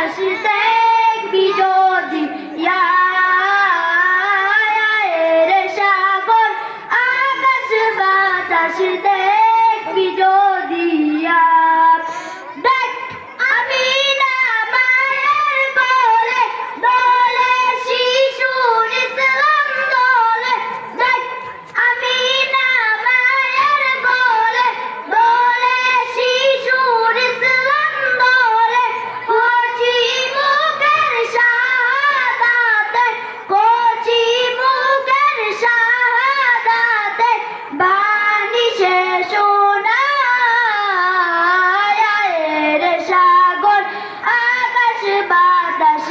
বাতাস দেখবি যদি রে সাগর আকাশ বাতাস দেখবি যদি দেখ আমি না মায়ের কোলে দোলে শিশুর ইসলাম দোলে দেখ আমি না মায়ের কোলে দোলে শিশুর ইসলাম দোলে কচি মুখের শাহাদাতে কচি মুখের শাহাদাতে বাণী শেষ সাগর আকাশ বাতাস